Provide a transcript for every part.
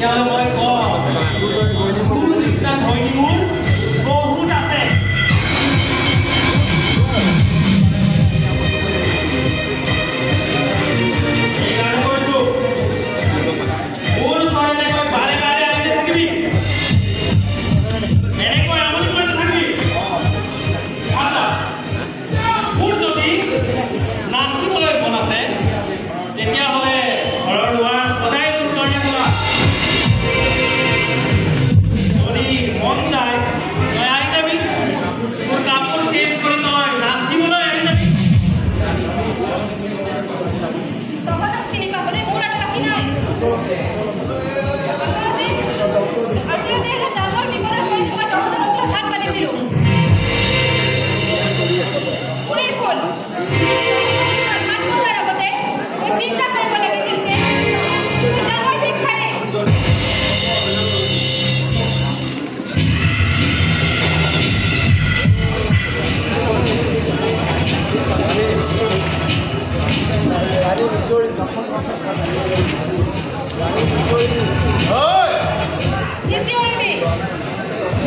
তেতিয়াহ'লে মই কওঁ তোৰ নিচিনা ঘৈণী মোৰ বহুত আছে। সেইকাৰণে কৈছোঁ মোৰ ওচৰতে তই বাৰে বাৰে আহি থাকিবি, এনেকৈ আমনি কৰি নাথাকিবি। মোৰ যদি নাচিবলৈ মন আছে তেতিয়াহ'লে ঘৰৰ দুৱাৰ সদায় তোৰ কাৰণে খোলা। যদি মন যায় তই আহি যাবি, তোৰ কাপোৰ চেঞ্জ কৰি তই নাচিবলৈ আহি যাবি। তহঁতক চিনি পাবলৈ মোৰ আৰু বাকী নাই। আচলতে এটা ডাঙৰ বিপদত পৰি মই তহঁতৰ ওচৰত হাত পাতিছিলোঁ। মোৰেই ভুল। হাত পতাৰ আগতে মই চিন্তা কৰিব লাগিছিল যে ডাঙৰ ভিক্ষাৰী।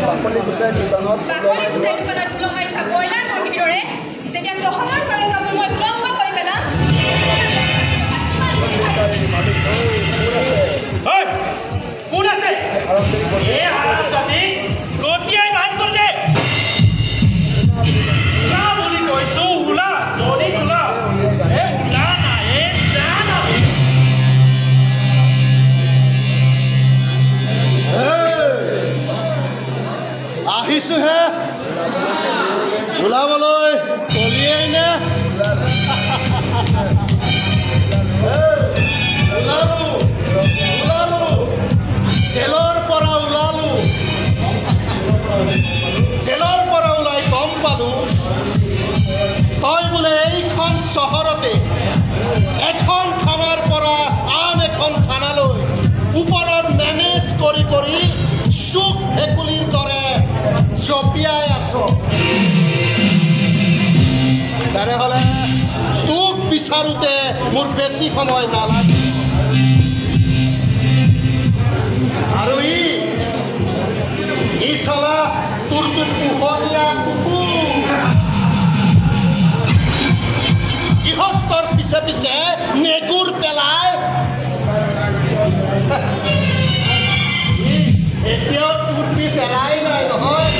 বাকলি গুচাই দোকানত ওলমাই থোৱা ব্ৰইলাৰ মুৰ্গীৰ দৰে যেতিয়া তহঁতৰ চৰকাৰৰ মই উলংঘ কৰি পেলাম। কোন আছে এই হাৰামজাতি গতিয়াই ভাত কৰি দে। ওলা বুলি কৈছোঁ, ওলা জলদি ওলা। ওলা না যা না। আহিছোহে ওলাবলৈ কলিয়েই নে? ওলালো ওলালো জেলৰ পৰা ওলালো। জেলৰ পৰা ওলাই গম পালো তই বোলে এইখন চহৰতে এখন থানাৰ পৰা আন এখন থানালৈ ওপৰত মেনেজ কৰি কৰি চুক ভেকুলীৰ দৰে জপিয়াই আছ। তেনেহ'লে তোক বিচাৰোঁতে মোৰ বেছি সময় নালাগে। আৰু ই চলা তোৰটো পোহনীয়া কুকুৰ। গৃহস্থৰ পিছে পিছে নেগুৰ পেলাই এতিয়াও তোৰ পিছ এৰাই নাই নহয়।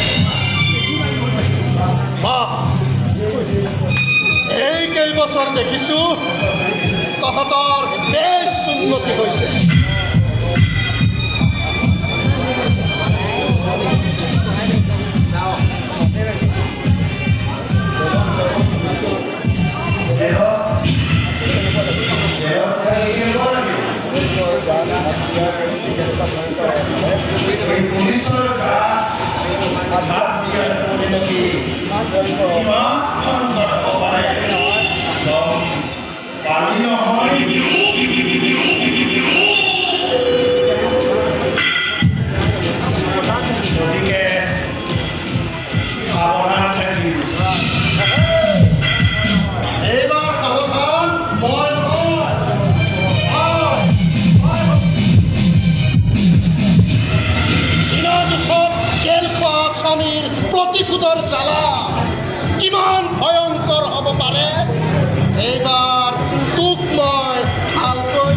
এই কেইবছৰ দেখিছোঁ তহঁতৰ বেছ উন্নতি হৈছে। পুলিচৰ হাত দিয়াৰ পৰিণতি কিমান সুন্দৰ হ'ব পাৰে পানী নহয়। গতিকে সাৱধান থাকিবি। এইবাৰ সাৱধান মই জেল খোৱা স্বামীৰ প্ৰতিশোধৰ জ্বালা কিমান ভয়ংকৰ হ'ব পাৰে এইবাৰ তোক মই ভালকৈ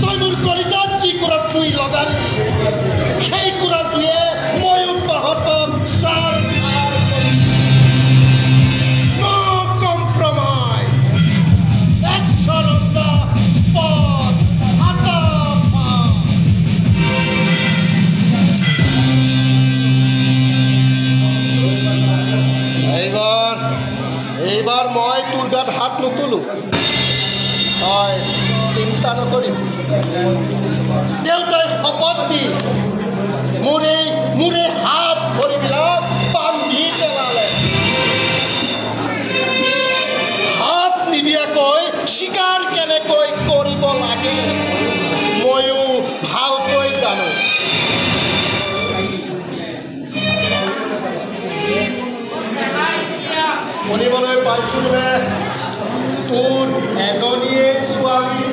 তই মোৰ কলিজাত যি কুৰা জুই লগালি সেই কুৰা জুয়ে ময়ো তহঁতক sir No compromise. Action on the spot. এইবাৰ মই তোৰ গাত হাত নুতুলো। তই চিন্তা নকৰিবি। দেউতাই শপত দি মোৰ এই হাত ভৰিবিলাক বান্ধি পেলালে। হাত নিদিয়াকৈ স্বীকাৰ কেনেকৈ কৰিব লাগে ময়ো ভালকৈ জানো। শুনিবলৈ পাইছোঁ বোলে তোৰ এজনীয়ে ছোৱালী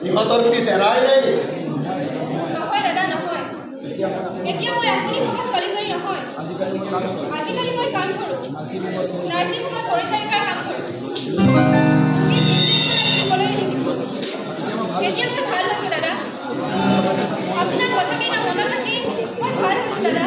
ইহঁতৰ ফিজ এৰাই নাই নেকি? নহয় দাদা নহয় এতিয়া মই আপুনি ভবা ছোৱালীজনী নহয় আজিকালি মই কাম কৰোঁ নাৰ্ছিং হোমত পৰিচাৰিকাৰ কাম কৰোঁ তুমি দিবলৈ এতিয়া মই ভাল হৈছোঁ দাদা আপোনাৰ কথাকেইটা মনত ৰাখি মই ভাল হৈছোঁ দাদা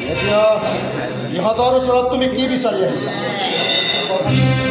এতিয়া ইহঁতৰ ওচৰত তুমি কি বিচাৰি আহিছা?